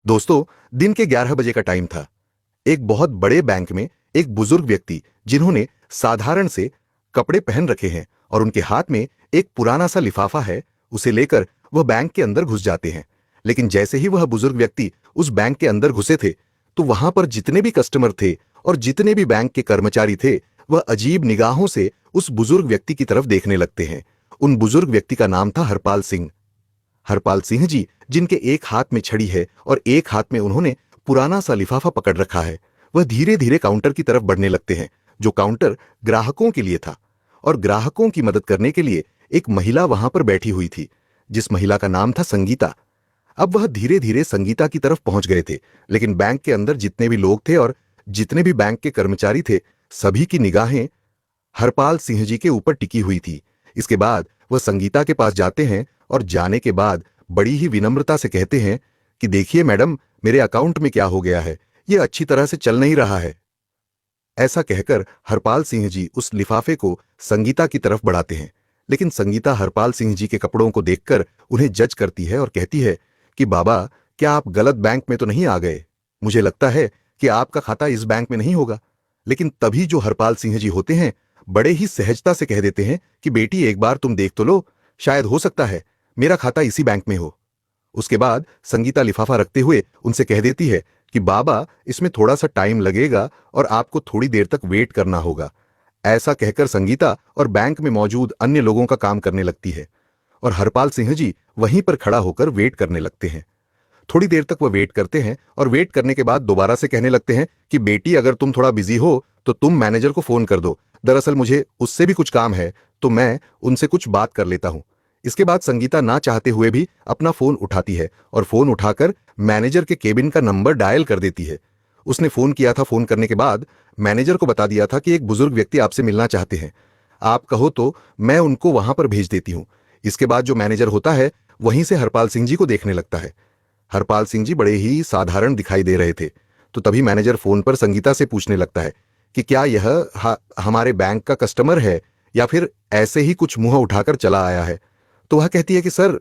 दोस्तों, दिन के 11 बजे का टाइम था। एक बहुत बड़े बैंक में एक बुजुर्ग व्यक्ति जिन्होंने साधारण से कपड़े पहन रखे हैं और उनके हाथ में एक पुराना सा लिफाफा है, उसे लेकर वह बैंक के अंदर घुस जाते हैं। लेकिन जैसे ही वह बुजुर्ग व्यक्ति उस बैंक के अंदर घुसे थे, तो वहां पर जितने भी कस्टमर थे और जितने भी बैंक के कर्मचारी थे, वह अजीब निगाहों से उस बुजुर्ग व्यक्ति की तरफ देखने लगते हैं। उन बुजुर्ग व्यक्ति का नाम था हरपाल सिंह। हरपाल सिंह जी, जिनके एक हाथ में छड़ी है और एक हाथ में उन्होंने पुराना सा लिफाफा पकड़ रखा है, वह धीरे धीरे काउंटर की तरफ बढ़ने लगते हैं, जो काउंटर ग्राहकों के लिए था। और ग्राहकों की मदद करने के लिए एक महिला वहां पर बैठी हुई थी, जिस महिला का नाम था संगीता। अब वह धीरे धीरे संगीता की तरफ पहुंच गए थे, लेकिन बैंक के अंदर जितने भी लोग थे और जितने भी बैंक के कर्मचारी थे, सभी की निगाहें हरपाल सिंह जी के ऊपर टिकी हुई थी। इसके बाद वह संगीता के पास जाते हैं और जाने के बाद बड़ी ही विनम्रता से कहते हैं कि देखिए मैडम, मेरे अकाउंट में क्या हो गया है, यह अच्छी तरह से चल नहीं रहा है। ऐसा कहकर हरपाल सिंह जी उस लिफाफे को संगीता की तरफ बढ़ाते हैं, लेकिन संगीता हरपाल सिंह जी के कपड़ों को देखकर उन्हें जज करती है और कहती है कि बाबा, क्या आप गलत बैंक में तो नहीं आ गए? मुझे लगता है कि आपका खाता इस बैंक में नहीं होगा। लेकिन तभी जो हरपाल सिंह जी होते हैं, बड़े ही सहजता से कह देते हैं कि बेटी, एक बार तुम देख तो लो, शायद हो सकता है मेरा खाता इसी बैंक में हो। उसके बाद संगीता लिफाफा रखते हुए उनसे कह देती है कि बाबा, इसमें थोड़ा सा टाइम लगेगा और आपको थोड़ी देर तक वेट करना होगा। ऐसा कहकर संगीता और बैंक में मौजूद अन्य लोगों का काम करने लगती है और हरपाल सिंह जी वहीं पर खड़ा होकर वेट करने लगते हैं। थोड़ी देर तक वह वेट करते हैं और वेट करने के बाद दोबारा से कहने लगते हैं कि बेटी, अगर तुम थोड़ा बिजी हो तो तुम मैनेजर को फोन कर दो। दरअसल मुझे उससे भी कुछ काम है, तो मैं उनसे कुछ बात कर लेता हूं। इसके बाद संगीता ना चाहते हुए भी अपना फोन उठाती है और फोन उठाकर मैनेजर के केबिन का नंबर डायल कर देती है। उसने फोन किया था। फोन करने के बाद मैनेजर को बता दिया था कि एक बुजुर्ग व्यक्ति आपसे मिलना चाहते हैं, आप कहो तो मैं उनको वहां पर भेज देती हूं। इसके बाद जो मैनेजर होता है, वहीं से हरपाल सिंह जी को देखने लगता है। हरपाल सिंह जी बड़े ही साधारण दिखाई दे रहे थे। तो तभी मैनेजर फोन पर संगीता से पूछने लगता है कि क्या यह हमारे बैंक का कस्टमर है या फिर ऐसे ही कुछ मुंह उठाकर चला आया है? तो वह कहती है कि सर,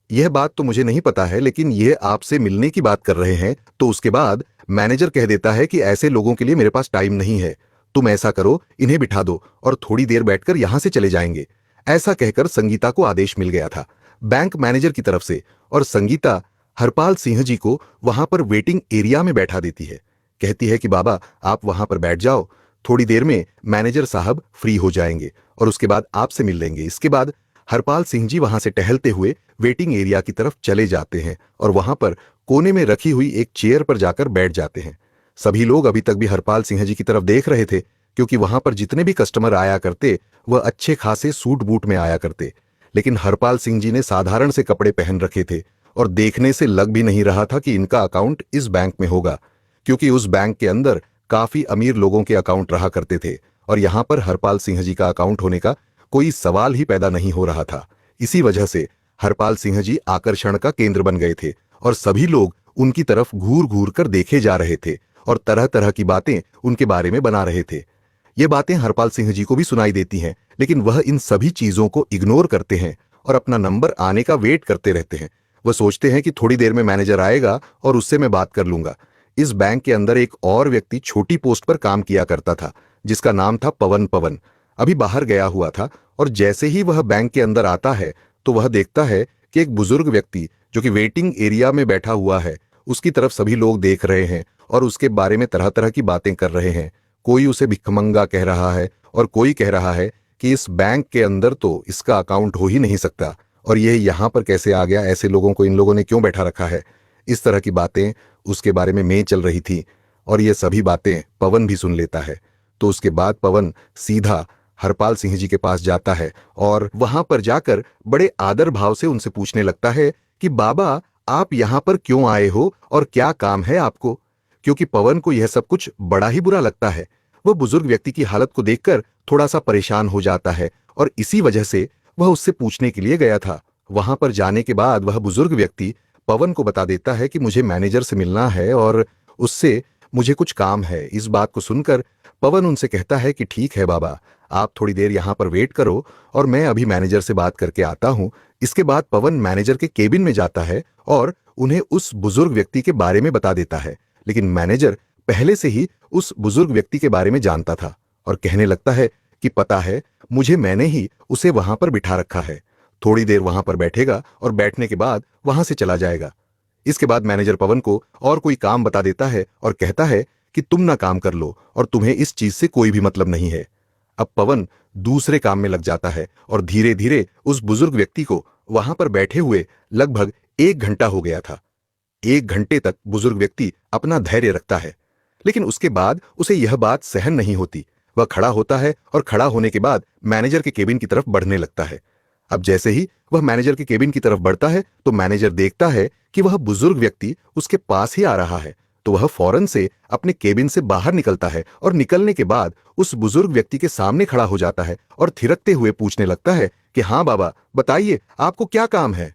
यह बात तो मुझे नहीं पता है, लेकिन यह आपसे मिलने की बात कर रहे हैं। तो उसके बाद मैनेजर कह देता है कि ऐसे लोगों के लिए मेरे पास टाइम नहीं है, तुम ऐसा करो, इन्हें बिठा दो और थोड़ी देर बैठकर यहां से चले जाएंगे। ऐसा कहकर संगीता को आदेश मिल गया था बैंक मैनेजर की तरफ से, और संगीता हरपाल सिंह जी को वहां पर वेटिंग एरिया में बैठा देती है। कहती है कि बाबा, आप वहां पर बैठ जाओ, थोड़ी देर में मैनेजर साहब फ्री हो जाएंगे और उसके बाद आपसे मिल लेंगे। इसके बाद हरपाल सिंह जी वहां से टहलते हुए वेटिंग एरिया की तरफ चले जाते हैं और वहां पर कोने में रखी हुई एक चेयर पर जाकर बैठ जाते हैं। सभी लोग अभी तक भी हरपाल सिंह जी की तरफ देख रहे थे, क्योंकि वहां पर जितने भी कस्टमर आया करते, वह अच्छे खासे सूट बूट में आया करते। लेकिन हरपाल सिंह जी ने साधारण से कपड़े पहन रखे थे और देखने से लग भी नहीं रहा था कि इनका अकाउंट इस बैंक में होगा, क्योंकि उस बैंक के अंदर काफी अमीर लोगों के अकाउंट रहा करते थे और यहां पर हरपाल सिंह जी का अकाउंट होने का कोई सवाल ही पैदा नहीं हो रहा था। इसी वजह से हरपाल सिंह जी आकर्षण का केंद्र बन गए थे और सभी लोग उनकी तरफ घूर घूर कर देखे जा रहे थे और तरह तरह की बातें उनके बारे में बना रहे थे। ये बातें हरपाल सिंह जी को भी सुनाई देती हैं, लेकिन वह इन सभी चीजों को इग्नोर करते हैं और अपना नंबर आने का वेट करते रहते हैं। वह सोचते हैं कि थोड़ी देर में मैनेजर आएगा और उससे मैं बात कर लूंगा। इस बैंक के अंदर एक और व्यक्ति छोटी पोस्ट पर काम किया करता था, जिसका नाम था पवन। पवन अभी बाहर गया हुआ था और जैसे ही वह बैंक के अंदर आता है, तो वह देखता है कि एक बुजुर्ग व्यक्ति जो कि वेटिंग एरिया में बैठा हुआ है, उसकी तरफ सभी लोग देख रहे हैं और उसके बारे में तरह तरह की बातें कर रहे हैं। कोई उसे भिखमंगा कह रहा है और कोई कह रहा है कि इस बैंक के अंदर तो इसका अकाउंट हो ही नहीं सकता और यह यहां पर कैसे आ गया, ऐसे लोगों को इन लोगों ने क्यों बैठा रखा है। इस तरह की बातें उसके बारे में चल रही थी और ये सभी बातें पवन भी सुन लेता है। तो उसके बाद पवन सीधा हरपाल सिंह जी के पास जाता है और वहां पर जाकर बड़े आदर भाव से उनसे पूछने लगता है कि बाबा, आप यहां पर क्यों आए हो और क्या काम है आपको? क्योंकि पवन को यह सब कुछ बड़ा ही बुरा लगता है। वह बुजुर्ग व्यक्ति की हालत को देखकर थोड़ा सा परेशान हो जाता है और इसी वजह से वह उससे पूछने के लिए गया था। वहां पर जाने के बाद वह बुजुर्ग व्यक्ति पवन को बता देता है कि मुझे मैनेजर से मिलना है और उससे मुझे कुछ काम है। इस बात को सुनकर पवन उनसे कहता है कि ठीक है बाबा, आप थोड़ी देर यहां पर वेट करो और मैं अभी मैनेजर से बात करके आता हूं। इसके बाद पवन मैनेजर के केबिन में जाता है और उन्हें उस बुजुर्ग व्यक्ति के बारे में बता देता है, लेकिन मैनेजर पहले से ही उस बुजुर्ग व्यक्ति के बारे में जानता था और कहने लगता है कि पता है मुझे, मैंने ही उसे वहां पर बिठा रखा है। थोड़ी देर वहां पर बैठेगा और बैठने के बाद वहां से चला जाएगा। इसके बाद मैनेजर पवन को और कोई काम बता देता है और कहता है कि तुम ना काम कर लो और तुम्हें इस चीज से कोई भी मतलब नहीं है। अब पवन दूसरे काम में लग जाता है और धीरे धीरे उस बुजुर्ग व्यक्ति को वहां पर बैठे हुए लगभग 1 घंटा हो गया था। 1 घंटे तक बुजुर्ग व्यक्ति अपना धैर्य रखता है, लेकिन उसके बाद उसे यह बात सहन नहीं होती। वह खड़ा होता है और खड़ा होने के बाद मैनेजर के केबिन की तरफ बढ़ने लगता है। अब जैसे ही वह मैनेजर के केबिन की तरफ बढ़ता है तो मैनेजर देखता है कि वह बुजुर्ग व्यक्ति उसके पास ही आ रहा है, तो वह फौरन से अपने केबिन से बाहर निकलता है और निकलने के बाद उस बुजुर्ग व्यक्ति के सामने खड़ा हो जाता है और थिरकते हुए पूछने लगता है कि हाँ बाबा, बताइए आपको क्या काम है।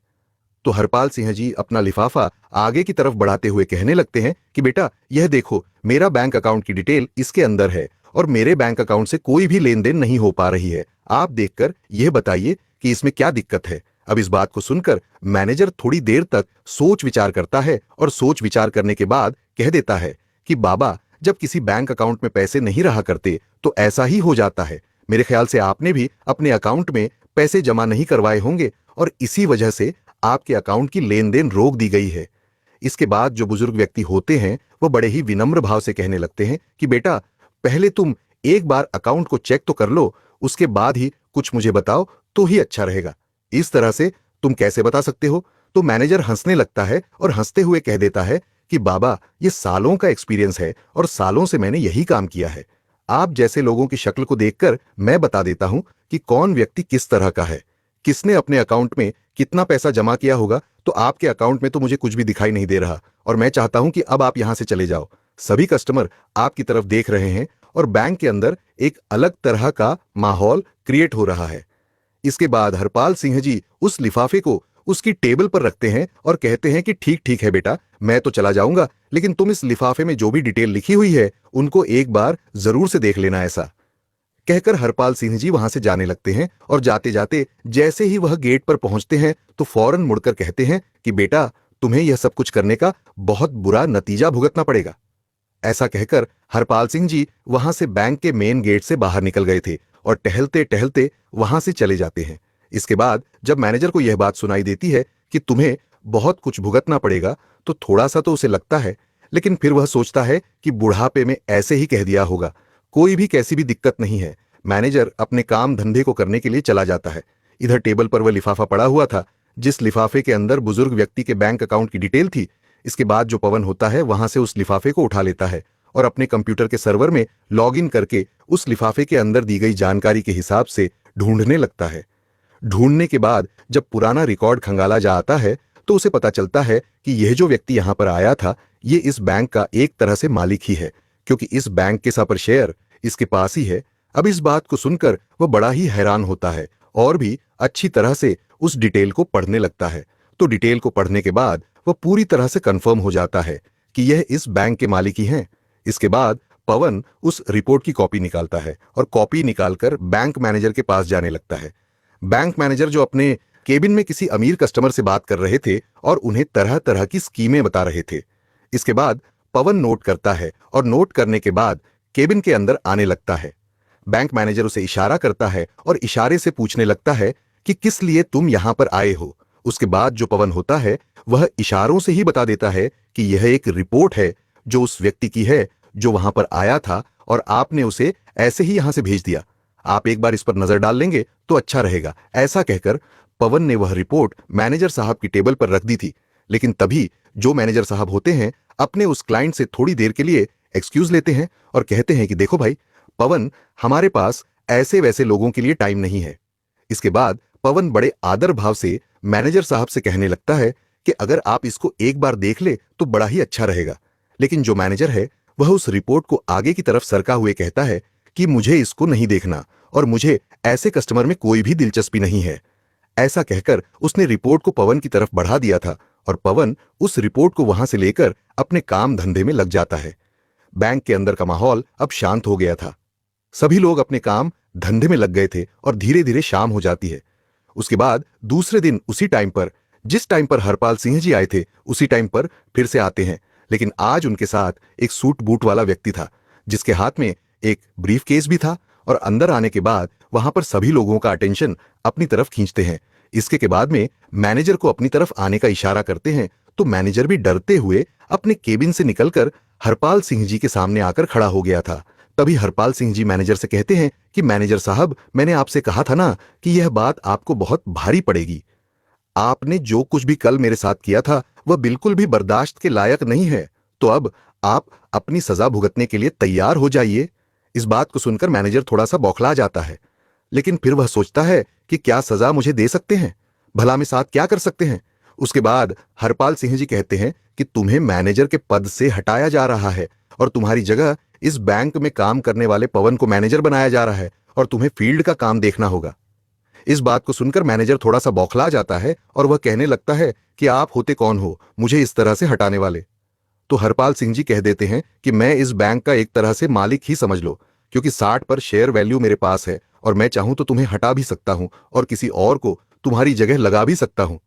तो हरपाल सिंह जी अपना लिफाफा आगे की तरफ बढ़ाते हुए कहने लगते हैं कि बेटा यह देखो, मेरा बैंक अकाउंट की डिटेल इसके अंदर है और मेरे बैंक अकाउंट से कोई भी लेन देन नहीं हो पा रही है। आप देखकर यह बताइए कि इसमें क्या दिक्कत है। अब इस बात को सुनकर मैनेजर थोड़ी देर तक सोच विचार करता है और सोच विचार करने के बाद कह देता है कि बाबा, जब किसी बैंक अकाउंट में पैसे नहीं रहा करते तो ऐसा ही हो जाता है। मेरे ख्याल से आपने भी अपने अकाउंट में पैसे जमा नहीं करवाए होंगे और इसी वजह से आपके अकाउंट की लेन देन रोक दी गई है। इसके बाद जो बुजुर्ग व्यक्ति होते हैं वो बड़े ही विनम्र भाव से कहने लगते हैं कि बेटा, पहले तुम एक बार अकाउंट को चेक तो कर लो, उसके बाद ही कुछ मुझे बताओ तो ही अच्छा रहेगा। इस तरह से तुम कैसे बता सकते हो। तो मैनेजर हंसने लगता है और हंसते हुए कह देता है कि बाबा, ये सालों का एक्सपीरियंस है और सालों से मैंने यही काम किया है। आप जैसे लोगों की शक्ल को देखकर मैं बता देता हूं कि कौन व्यक्ति किस तरह का है, किसने अपने अकाउंट में कितना पैसा जमा किया होगा। तो आपके अकाउंट में तो मुझे कुछ भी दिखाई नहीं दे रहा और मैं चाहता हूं कि अब आप यहां से चले जाओ। सभी कस्टमर आपकी तरफ देख रहे हैं और बैंक के अंदर एक अलग तरह का माहौल क्रिएट हो रहा है। इसके बाद हरपाल सिंह जी उस लिफाफे को उसकी टेबल पर रखते हैं और कहते हैं कि ठीक ठीक है बेटा, मैं तो चला जाऊंगा, लेकिन तुम इस लिफाफे में जो भी डिटेल लिखी हुई है उनको एक बार जरूर से देख लेना। ऐसा कहकर हरपाल सिंह जी वहां से जाने लगते हैं और जाते जाते जैसे ही वह गेट पर पहुंचते हैं तो फौरन मुड़कर कहते हैं कि बेटा, तुम्हें यह सब कुछ करने का बहुत बुरा नतीजा भुगतना पड़ेगा। ऐसा कहकर हरपाल सिंह जी वहां से बैंक के मेन गेट से बाहर निकल गए थे और टहलते टहलते वहां से चले जाते हैं। इसके बाद जब मैनेजर को यह बात सुनाई देती है कि तुम्हें बहुत कुछ भुगतना पड़ेगा तो थोड़ा सा तो उसे लगता है, लेकिन फिर वह सोचता है कि बुढ़ापे में ऐसे ही कह दिया होगा, कोई भी कैसी भी दिक्कत नहीं है। मैनेजर अपने काम धंधे को करने के लिए चला जाता है। इधर टेबल पर वह लिफाफा पड़ा हुआ था जिस लिफाफे के अंदर बुजुर्ग व्यक्ति के बैंक अकाउंट की डिटेल थी। इसके बाद जो पवन होता है वहां से उस लिफाफे को उठा लेता है और अपने कंप्यूटर के सर्वर में लॉगिन करके उस लिफाफे के अंदर दी गई जानकारी के हिसाब से ढूंढने लगता है। ढूंढने के बाद जब पुराना रिकॉर्ड खंगाला जाता है तो उसे पता चलता है कि यह जो व्यक्ति यहां पर आया था ये इस बैंक का एक तरह से मालिक ही है, क्योंकि इस बैंक के सब शेयर इसके पास ही है। अब इस बात को सुनकर वह बड़ा ही हैरान होता है और भी अच्छी तरह से उस डिटेल को पढ़ने लगता है। तो डिटेल को पढ़ने के बाद वह पूरी तरह से कंफर्म हो जाता है कि यह इस बैंक के मालिक ही हैं। इसके बाद पवन उस रिपोर्ट की कॉपी निकालता है और कॉपी निकालकर बैंक मैनेजर के पास जाने लगता है। बैंक मैनेजर जो अपने केबिन में किसी अमीर कस्टमर से बात कर रहे थे और उन्हें तरह तरह की स्कीमें बता रहे थे। इसके बाद पवन नोट करता है और नोट करने के बाद केबिन के अंदर आने लगता है। बैंक मैनेजर उसे इशारा करता है और इशारे से पूछने लगता है कि किस लिए तुम यहां पर आए हो। उसके बाद जो पवन होता है वह इशारों से ही बता देता है कि यह एक रिपोर्ट है जो उस व्यक्ति की है जो वहां पर आया था और आपने उसे ऐसे ही यहां से भेज दिया। आप एक बार इस पर नजर डाल लेंगे तो अच्छा रहेगा। ऐसा कहकर पवन ने वह रिपोर्ट मैनेजर साहब की टेबल पर रख दी थी, लेकिन तभी जो मैनेजर साहब होते हैं अपने उस क्लाइंट से थोड़ी देर के लिए एक्सक्यूज लेते हैं और कहते हैं कि देखो भाई पवन, हमारे पास ऐसे वैसे लोगों के लिए टाइम नहीं है। इसके बाद पवन बड़े आदर भाव से मैनेजर साहब से कहने लगता है कि अगर आप इसको एक बार देख ले तो बड़ा ही अच्छा रहेगा। लेकिन जो मैनेजर है वह उस रिपोर्ट को आगे की तरफ सरका हुए कहता है कि मुझे इसको नहीं देखना और मुझे ऐसे कस्टमर में कोई भी दिलचस्पी नहीं है। ऐसा कहकर उसने रिपोर्ट को पवन की तरफ बढ़ा दिया था और पवन उस रिपोर्ट को वहां से लेकर अपने काम धंधे में लग जाता है। बैंक के अंदर का माहौल अब शांत हो गया था। सभी लोग अपने काम धंधे में लग गए थे और धीरे धीरे शाम हो जाती है। उसके बाद दूसरे दिन उसी टाइम पर जिस टाइम पर हरपाल सिंह जी आए थे उसी टाइम पर फिर से आते हैं, लेकिन आज उनके साथ एक सूट बूट वाला व्यक्ति था जिसके हाथ में एक ब्रीफ केस भी था। और अंदर आने के बाद वहां पर सभी लोगों का अटेंशन अपनी तरफ खींचते हैं। इसके के बाद में मैनेजर को अपनी तरफ आने का इशारा करते हैं तो मैनेजर भी डरते हुए अपने केबिन से निकलकर हरपाल सिंह जी के सामने आकर खड़ा हो गया था। तभी हरपाल सिंह जी मैनेजर से कहते हैं कि मैनेजर साहब, मैंने आपसे कहा था ना कि यह बात आपको बहुत भारी पड़ेगी। आपने जो कुछ भी कल मेरे साथ किया था वह बिल्कुल भी बर्दाश्त के लायक नहीं है। तो अब आप अपनी सजा भुगतने के लिए तैयार हो जाइए। इस बात को सुनकर मैनेजर थोड़ा सा बौखला जाता है, लेकिन फिर वह सोचता है कि क्या सजा मुझे दे सकते हैं, भला में साथ क्या कर सकते हैं। उसके बाद हरपाल सिंह जी कहते हैं कि तुम्हें मैनेजर के पद से हटाया जा रहा है और तुम्हारी जगह इस बैंक में काम करने वाले पवन को मैनेजर बनाया जा रहा है और तुम्हें फील्ड का काम देखना होगा। इस बात को सुनकर मैनेजर थोड़ा सा बौखला जाता है और वह कहने लगता है कि आप होते कौन हो मुझे इस तरह से हटाने वाले। तो हरपाल सिंह जी कह देते हैं कि मैं इस बैंक का एक तरह से मालिक ही समझ लो, क्योंकि 60 पर शेयर वैल्यू मेरे पास है और मैं चाहूं तो तुम्हें हटा भी सकता हूं और किसी और को तुम्हारी जगह लगा भी सकता हूं।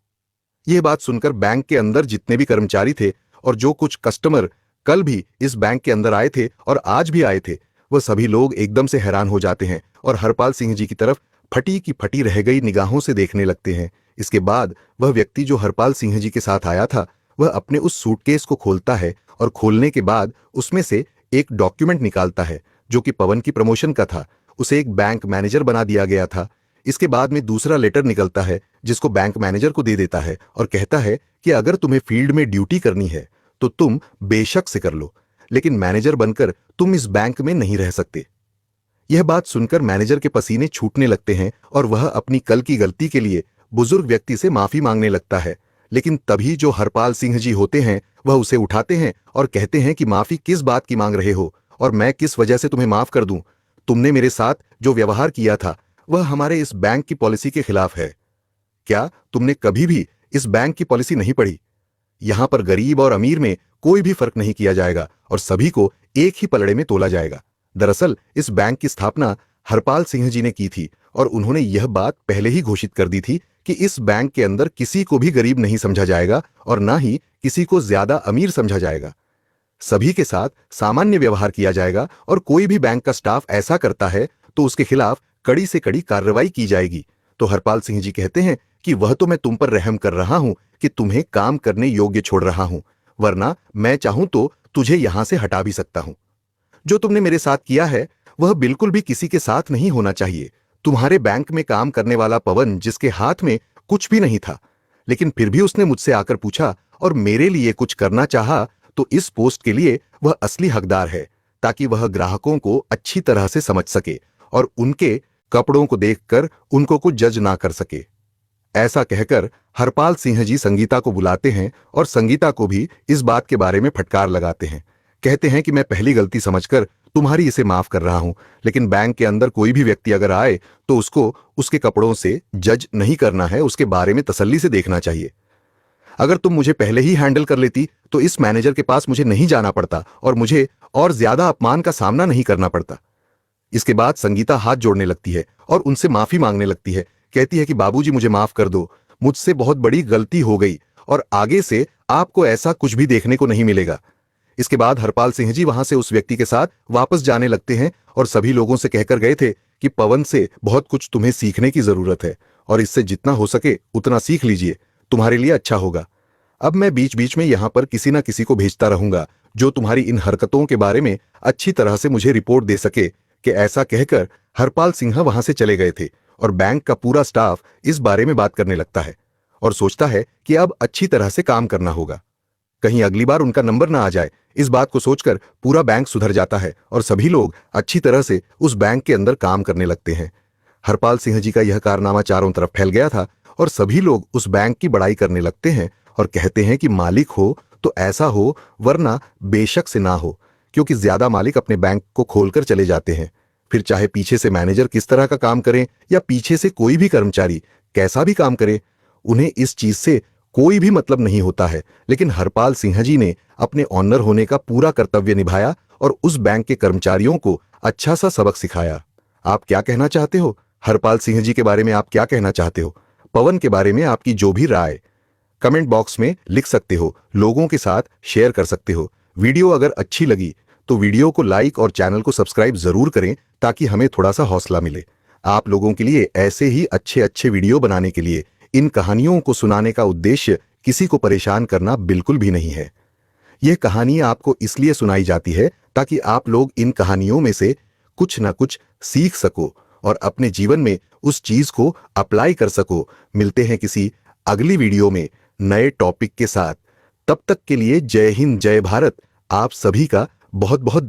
यह बात सुनकर बैंक के अंदर जितने भी कर्मचारी थे और जो कुछ कस्टमर कल भी इस बैंक के अंदर आए थे और आज भी आए थे, वह सभी लोग एकदम से हैरान हो जाते हैं और हरपाल सिंह जी की तरफ फटी की फटी रह गई निगाहों से देखने लगते हैं। इसके बाद वह व्यक्ति जो हरपाल सिंह जी के साथ आया था वह अपने उस सूटकेस को खोलता है और खोलने के बाद उसमें से एक डॉक्यूमेंट निकालता है जो कि पवन की प्रमोशन का था। उसे एक बैंक मैनेजर बना दिया गया था। इसके बाद में दूसरा लेटर निकलता है जिसको बैंक मैनेजर को दे देता है और कहता है कि अगर तुम्हें फील्ड में ड्यूटी करनी है तो तुम बेशक से कर लो, लेकिन मैनेजर बनकर तुम इस बैंक में नहीं रह सकते। यह बात सुनकर मैनेजर के पसीने छूटने लगते हैं और वह अपनी कल की गलती के लिए बुजुर्ग व्यक्ति से माफी मांगने लगता है। लेकिन तभी जो हरपाल सिंह जी होते हैं वह उसे उठाते हैं और कहते हैं कि माफी किस बात की मांग रहे हो और मैं किस वजह से तुम्हें माफ कर दूं। तुमने मेरे साथ जो व्यवहार किया था वह हमारे इस बैंक की पॉलिसी के खिलाफ है। क्या तुमने कभी भी इस बैंक की पॉलिसी नहीं पढ़ी? यहां पर गरीब और अमीर में कोई भी फर्क नहीं किया जाएगा और सभी को एक ही पलड़े में तोला जाएगा। दरअसल इस बैंक की स्थापना हरपाल सिंह जी ने की थी और उन्होंने यह बात पहले ही घोषित कर दी थी कि इस बैंक के अंदर किसी को भी गरीब नहीं समझा जाएगा और ना ही किसी को ज्यादा अमीर समझा जाएगा। सभी के साथ सामान्य व्यवहार किया जाएगा और कोई भी बैंक का स्टाफ ऐसा करता है तो उसके खिलाफ कड़ी से कड़ी कार्रवाई की जाएगी। तो हरपाल सिंह जी कहते हैं कि वह तो मैं तुम पर रहम कर रहा हूं कि तुम्हें काम करने योग्य छोड़ रहा हूं, वरना मैं चाहूं तो तुझे यहां से हटा भी सकता हूं। जो तुमने मेरे साथ किया है वह बिल्कुल भी किसी के साथ नहीं होना चाहिए। तुम्हारे बैंक में काम करने वाला पवन, जिसके हाथ में कुछ भी नहीं था, लेकिन फिर भी उसने मुझसे आकर पूछा और मेरे लिए कुछ करना चाहा, तो इस पोस्ट के लिए वह असली हकदार है, ताकि वह ग्राहकों को अच्छी तरह से समझ सके और उनके कपड़ों को देखकर उनको कुछ जज ना कर सके। ऐसा कहकर हरपाल सिंह जी संगीता को बुलाते हैं और संगीता को भी इस बात के बारे में फटकार लगाते हैं। कहते हैं कि मैं पहली गलती समझकर तुम्हारी इसे माफ कर रहा हूं, लेकिन बैंक के अंदर कोई भी व्यक्ति अगर आए तो उसको उसके कपड़ों से जज नहीं करना है, उसके बारे में तसल्ली से देखना चाहिए। अगर तुम मुझे पहले ही हैंडल कर लेती तो इस मैनेजर के पास मुझे नहीं जाना पड़ता और मुझे और ज्यादा अपमान का सामना नहीं करना पड़ता। इसके बाद संगीता हाथ जोड़ने लगती है और उनसे माफी मांगने लगती है। कहती है कि बाबूजी मुझे माफ कर दो, मुझसे बहुत बड़ी गलती हो गई और आगे से आपको ऐसा कुछ भी देखने को नहीं मिलेगा। इसके बाद हरपाल सिंह जी वहां से उस व्यक्ति के साथ वापस जाने लगते हैं और सभी लोगों से कहकर गए थे कि पवन से बहुत कुछ तुम्हें सीखने की जरूरत है और इससे जितना हो सके उतना सीख लीजिए, तुम्हारे लिए अच्छा होगा। अब मैं बीच बीच में यहां पर किसी ना किसी को भेजता रहूंगा जो तुम्हारी इन हरकतों के बारे में अच्छी तरह से मुझे रिपोर्ट दे सके। कि ऐसा कहकर हरपाल सिंह वहां से चले गए थे और बैंक का पूरा स्टाफ इस बारे में बात करने लगता है और सोचता है कि अब अच्छी तरह से काम करना होगा, कहीं अगली बार उनका नंबर ना आ जाए। इस बात को सोचकर पूरा बैंक सुधर जाता है और सभी लोग अच्छी तरह से उस बैंक के अंदर काम करने लगते हैं। हरपाल सिंह जी का यह कारनामा चारों तरफ फैल गया था और सभी लोग उस बैंक की बड़ाई करने लगते हैं और कहते हैं कि मालिक हो तो ऐसा हो, वरना बेशक से ना हो, क्योंकि ज्यादा मालिक अपने बैंक को खोलकर चले जाते हैं। फिर चाहे पीछे से मैनेजर किस तरह का काम करें या पीछे से कोई भी कर्मचारी कैसा भी काम करे, उन्हें इस चीज से कोई भी मतलब नहीं होता है। लेकिन हरपाल सिंह जी ने अपने ऑनर होने का पूरा कर्तव्य निभाया और उस बैंक के कर्मचारियों को अच्छा सा सबक सिखाया। आप क्या कहना चाहते हो? हरपाल सिंह जी के बारे में आप क्या कहना चाहते हो? पवन के बारे में आपकी जो भी राय कमेंट बॉक्स में लिख सकते हो, लोगों के साथ शेयर कर सकते हो। वीडियो अगर अच्छी लगी तो वीडियो को लाइक और चैनल को सब्सक्राइब जरूर करें ताकि हमें थोड़ा सा हौसला मिले। आप लोगों के लिए ऐसे ही अच्छे अच्छे वीडियो बनाने के लिए इन कहानियों को सुनाने का उद्देश्य किसी को परेशान करना बिल्कुल भी नहीं है। यह कहानी आपको इसलिए सुनाई जाती है ताकि आप लोग इन कहानियों में से कुछ ना कुछ सीख सको और अपने जीवन में उस चीज को अप्लाई कर सको। मिलते हैं किसी अगली वीडियो में नए टॉपिक के साथ। तब तक के लिए जय हिंद, जय भारत। आप सभी का बहुत बहुत